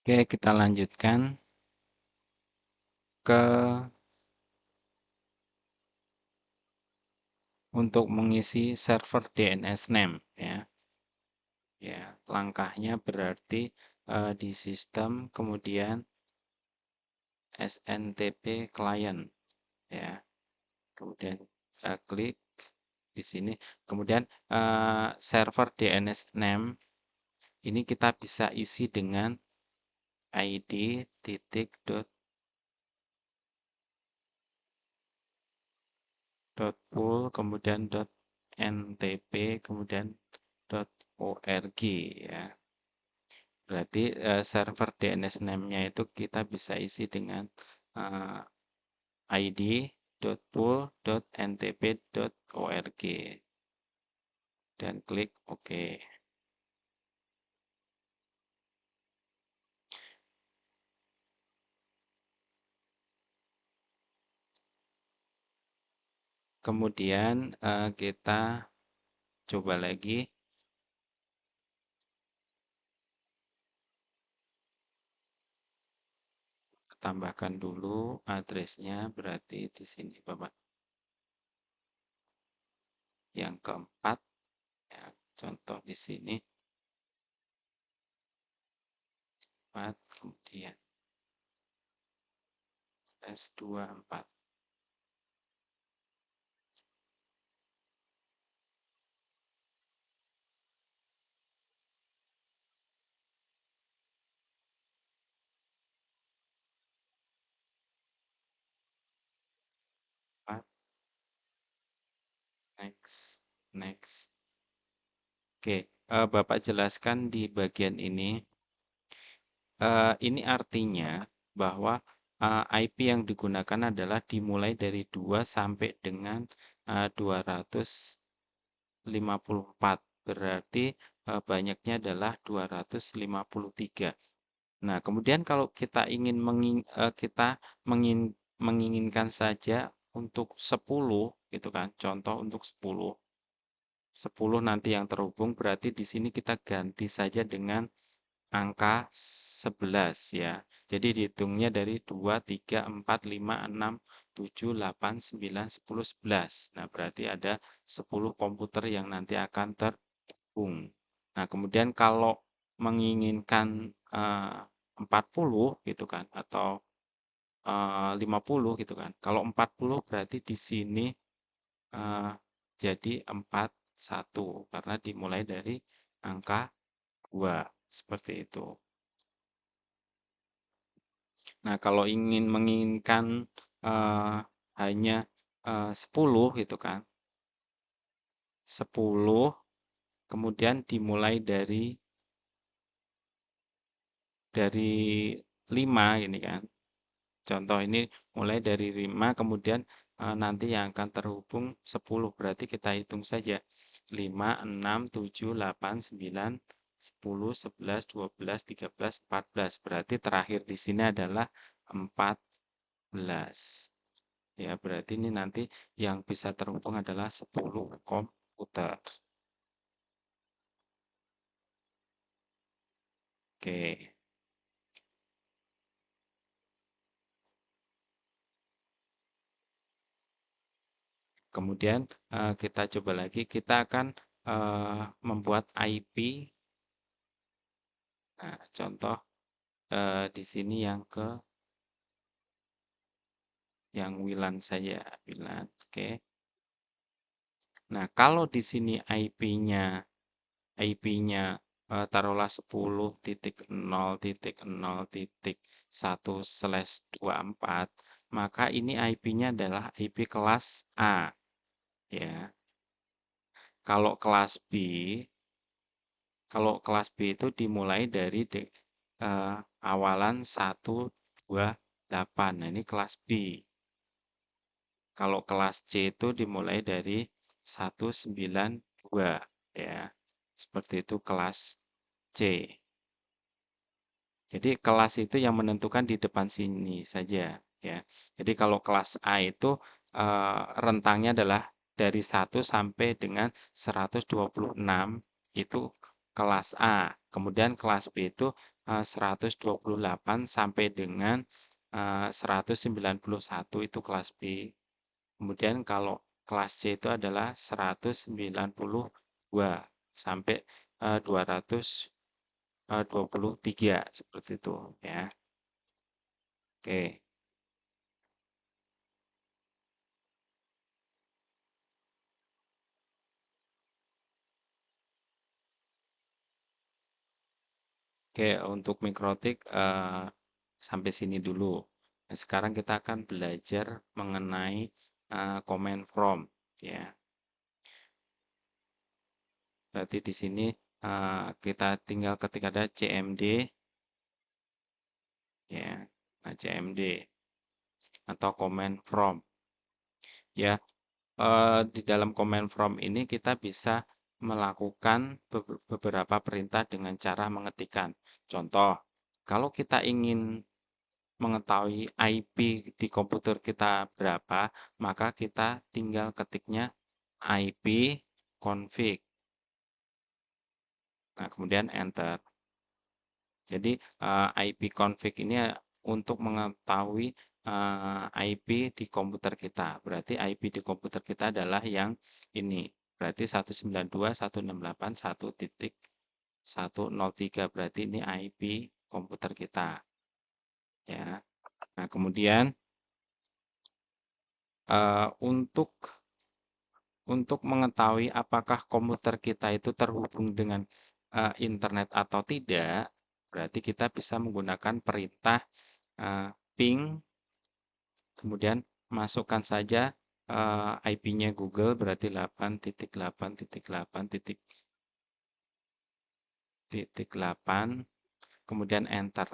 Oke, kita lanjutkan ke untuk mengisi server DNS name ya. Ya, langkahnya berarti di sistem kemudian SNTP client ya. Kemudian klik di sini. Kemudian server DNS name ini kita bisa isi dengan id titik dot pool kemudian dot ntp kemudian dot org ya. Berarti server DNS name-nya itu kita bisa isi dengan id.pool.ntp.org dan klik OK. Kemudian kita coba lagi. Tambahkan dulu address-nya, berarti di sini Bapak. Yang keempat, ya, contoh di sini. 4, kemudian S24. Next, next. Oke, Bapak jelaskan di bagian ini. Ini artinya bahwa IP yang digunakan adalah dimulai dari 2 sampai dengan 254. Berarti banyaknya adalah 253. Nah, kemudian kalau kita ingin menginginkan saja untuk 10 gitu kan. Contoh untuk 10. 10 nanti yang terhubung berarti di sini kita ganti saja dengan angka 11 ya. Jadi dihitungnya dari 2, 3, 4, 5, 6, 7, 8, 9, 10, 11. Nah, berarti ada 10 komputer yang nanti akan terhubung. Nah, kemudian kalau menginginkan 40 gitu kan atau 50 gitu kan. Kalau 40 berarti di sini eh, jadi 41 karena dimulai dari angka 2 seperti itu. Nah, kalau menginginkan hanya 10 gitu kan. 10 kemudian dimulai dari 5 ini kan. Contoh ini mulai dari 5 kemudian nanti yang akan terhubung 10 berarti kita hitung saja 5, 6, 7, 8, 9, 10, 11, 12, 13, 14 berarti terakhir di sini adalah 14. Ya, berarti ini nanti yang bisa terhubung adalah 10 komputer. Oke. Kemudian kita coba lagi, kita akan membuat IP. Nah, contoh di sini yang WLAN saja, WLAN. Oke. Nah, kalau di sini IP-nya taruhlah 10.0.0.1/24, maka ini IP-nya adalah IP kelas A ya. Kalau kelas B, itu dimulai dari awalan 128. Nah, ini kelas B. Kalau kelas C itu dimulai dari 192 ya. Seperti itu kelas C. Jadi kelas itu yang menentukan di depan sini saja ya. Jadi kalau kelas A itu rentangnya adalah dari 1 sampai dengan 126 itu kelas A. Kemudian kelas B itu 128 sampai dengan 191 itu kelas B. Kemudian kalau kelas C itu adalah 192 sampai 223 seperti itu ya. Oke. Oke, untuk mikrotik sampai sini dulu. Nah, sekarang kita akan belajar mengenai command prompt ya. Berarti di sini kita tinggal ketik ada cmd ya. Nah, cmd atau command prompt ya. Di dalam command prompt ini kita bisa melakukan beberapa perintah dengan cara mengetikkan. Contoh, kalau kita ingin mengetahui IP di komputer kita berapa, maka kita tinggal ketiknya IP config. Nah, kemudian enter. Jadi IP config ini untuk mengetahui IP di komputer kita. Berarti IP di komputer kita adalah yang ini. Berarti 192.168.1.103. Berarti ini IP komputer kita. Ya. Nah, kemudian untuk mengetahui apakah komputer kita itu terhubung dengan internet atau tidak, berarti kita bisa menggunakan perintah ping, kemudian masukkan saja IP-nya Google, berarti 8.8.8.8, kemudian enter.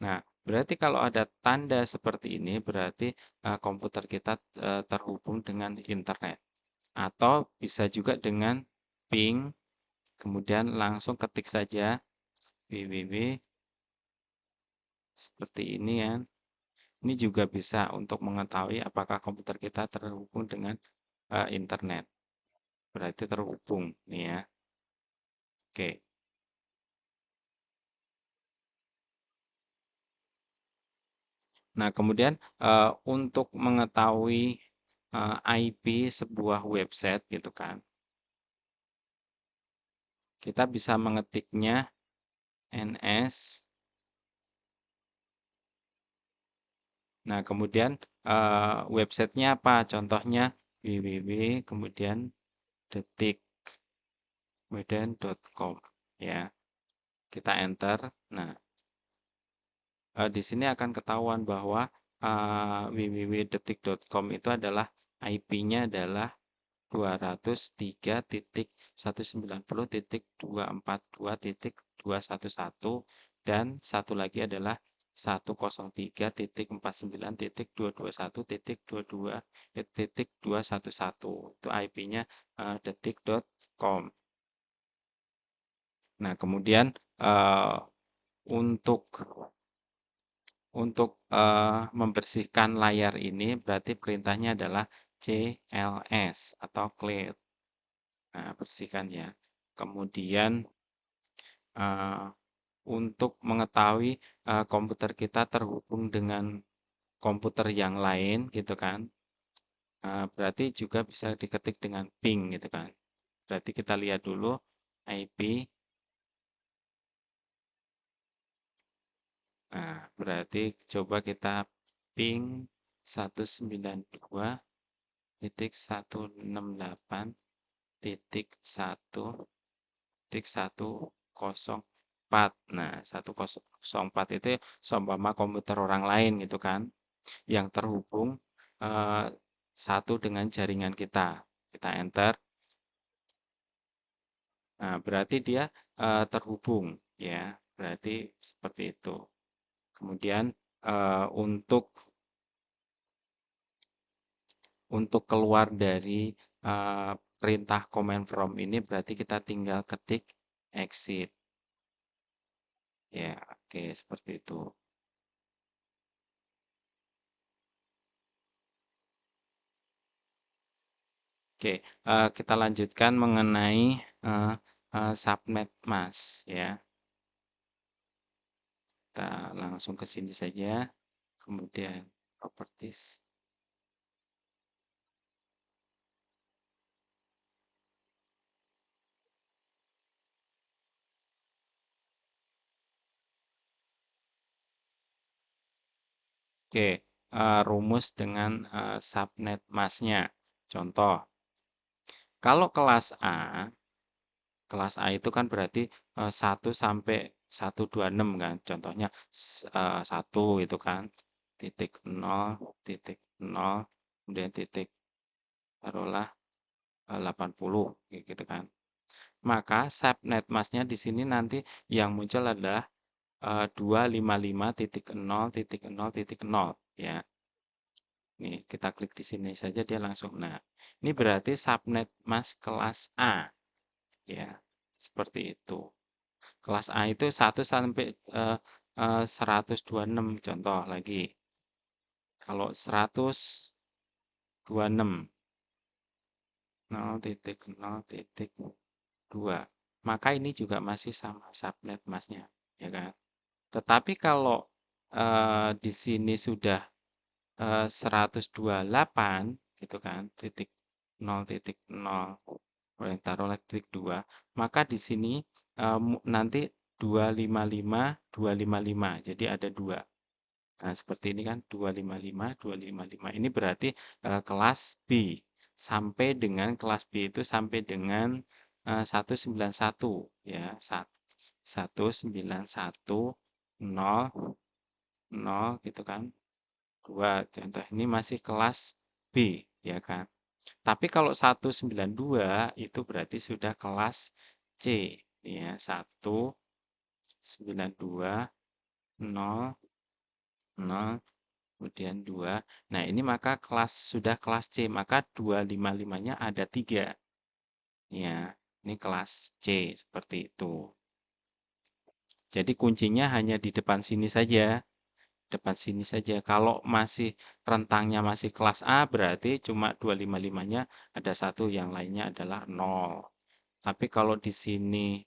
Nah, berarti kalau ada tanda seperti ini, berarti komputer kita terhubung dengan internet. Atau bisa juga dengan ping, kemudian langsung ketik saja www seperti ini ya. Ini juga bisa untuk mengetahui apakah komputer kita terhubung dengan internet. Berarti terhubung nih ya. Oke. Nah, kemudian untuk mengetahui IP sebuah website gitu kan. Kita bisa mengetiknya ns. Nah, kemudian websitenya apa? Contohnya www, kemudian detik medan.com ya. Kita enter. Nah, di sini akan ketahuan bahwa www.detik.com itu adalah IP-nya adalah 203.190.242.211 dan satu lagi adalah 103.49.221.22.211 itu IP-nya detik.com. Nah, kemudian untuk membersihkan layar ini berarti perintahnya adalah cls atau clear. Nah, bersihkan ya. Kemudian untuk mengetahui komputer kita terhubung dengan komputer yang lain gitu kan. Berarti juga bisa diketik dengan ping gitu kan. Berarti kita lihat dulu IP. Nah, berarti coba kita ping 192.168.1.104. Nah, 104 itu seumpama komputer orang lain gitu kan, yang terhubung satu dengan jaringan kita. Kita enter. Nah, berarti dia terhubung ya. Berarti seperti itu. Kemudian untuk keluar dari perintah command prompt ini berarti kita tinggal ketik exit. Ya, oke, seperti itu. Oke, kita lanjutkan mengenai subnet mask ya. Kita langsung ke sini saja, kemudian properties. Oke, rumus dengan subnet masknya. Contoh, kalau kelas A itu kan berarti 1 sampai 126 kan. Contohnya 1 itu kan titik 0, titik 0, kemudian titik taruhlah 80 gitu kan. Maka subnet masknya di sini nanti yang muncul adalah 255.0.0.0 ya. Nih, kita klik di sini saja dia langsung. Nah, ini berarti subnet mask kelas A ya. Seperti itu. Kelas A itu 1 sampai 126 contoh lagi. Kalau 126 0.0.2 maka ini juga masih sama subnet masknya ya kan. Tetapi kalau di sini sudah 128 gitu kan, titik 0.0 boleh taruhlah titik 2, maka di sini nanti 255 jadi ada 2. Nah, seperti ini kan 255 ini berarti kelas B. Sampai dengan kelas B itu sampai dengan 191 ya. 191 0 0 gitu kan. 2 contoh ini masih kelas B ya kan. Tapi kalau 192 itu berarti sudah kelas C ya. 192 0 0 kemudian 2. Nah, ini maka sudah kelas C, maka 255-nya ada 3. Ya, ini kelas C seperti itu. Jadi kuncinya hanya di depan sini saja. Depan sini saja. Kalau masih rentangnya masih kelas A, berarti cuma 255-nya ada 1, yang lainnya adalah 0. Tapi kalau di sini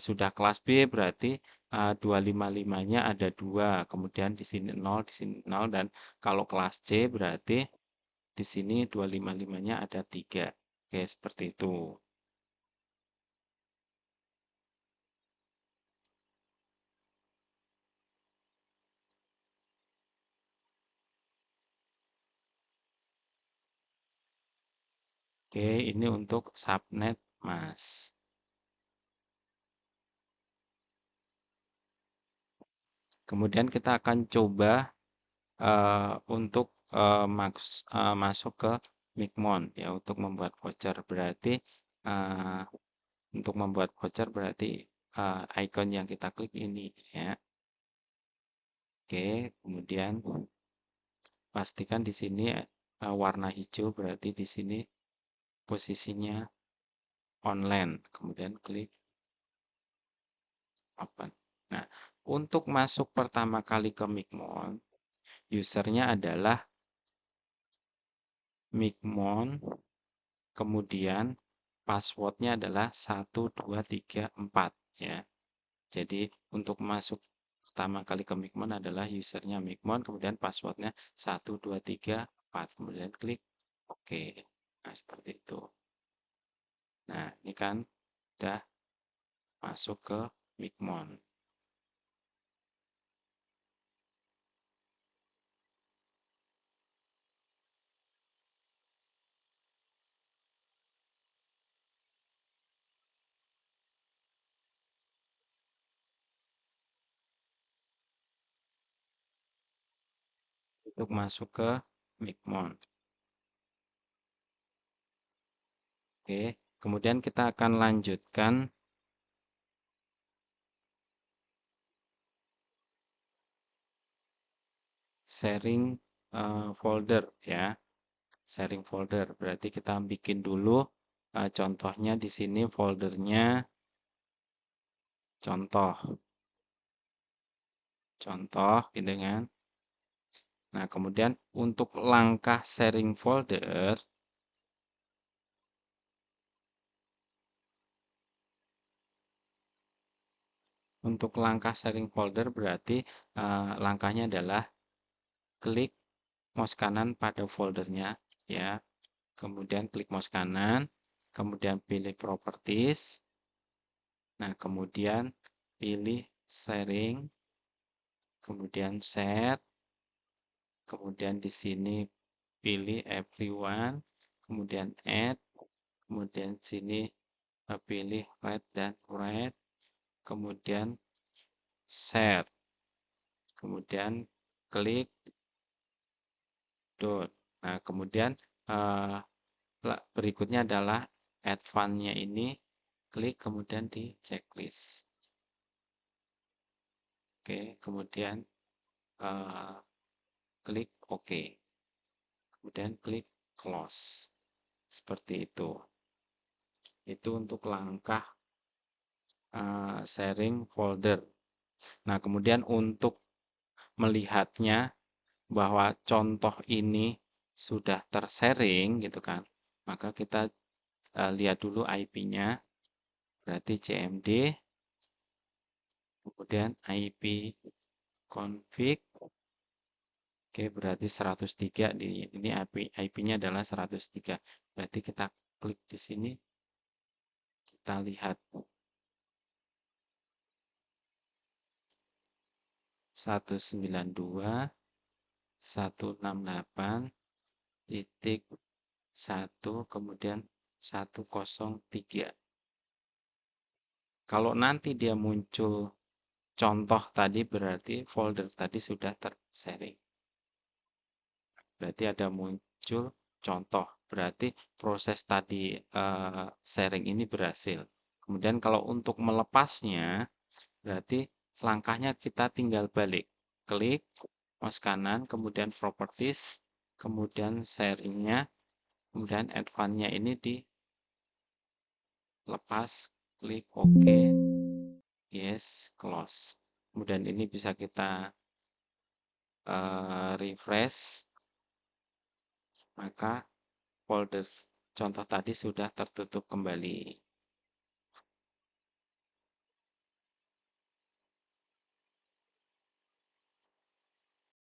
sudah kelas B, berarti 255-nya ada 2, kemudian di sini 0, di sini 0, dan kalau kelas C berarti di sini 255-nya ada 3. Oke, seperti itu. Oke, ini untuk subnet mask. Kemudian kita akan coba untuk masuk ke Micmon ya untuk membuat voucher. Berarti uh, untuk membuat voucher berarti icon yang kita klik ini ya. Oke, kemudian pastikan di sini warna hijau berarti di sini posisinya online. Kemudian klik open. Nah, untuk masuk pertama kali ke Micmon, usernya adalah Micmon, kemudian passwordnya adalah 1234 ya. Jadi untuk masuk pertama kali ke Micmon adalah usernya Micmon, kemudian passwordnya 1234, kemudian klik OK. Nah, seperti itu. Nah, ini kan udah masuk ke Micmon. Untuk masuk ke Micmon. Oke, kemudian kita akan lanjutkan sharing folder ya. Sharing folder berarti kita bikin dulu contohnya di sini foldernya contoh gitu kan. Nah, kemudian untuk langkah sharing folder Untuk langkah sharing folder berarti langkahnya adalah klik mouse kanan pada foldernya ya. Kemudian klik mouse kanan, kemudian pilih properties. Nah, kemudian pilih sharing, kemudian set, kemudian di sini pilih everyone, kemudian add, kemudian sini pilih read dan write, kemudian share, kemudian klik dot. Nah, kemudian berikutnya adalah advance-nya ini, klik kemudian di checklist. Oke, kemudian klik OK, kemudian klik close. Seperti itu. Itu untuk langkah sharing folder. Nah, kemudian untuk melihatnya bahwa contoh ini sudah tersharing gitu kan, maka kita lihat dulu IP-nya, berarti cmd, kemudian IP config, oke berarti 103 ini IP-nya adalah 103. Berarti kita klik di sini, kita lihat 192.168.1 kemudian 103. Kalau nanti dia muncul contoh tadi berarti folder tadi sudah tersharing. Berarti ada muncul contoh, berarti proses tadi sharing ini berhasil. Kemudian kalau untuk melepasnya, berarti langkahnya kita tinggal balik. Klik mouse kanan, kemudian properties, kemudian sharingnya, kemudian advance-nya ini dilepas, klik OK, yes, close. Kemudian ini bisa kita refresh, maka folder contoh tadi sudah tertutup kembali.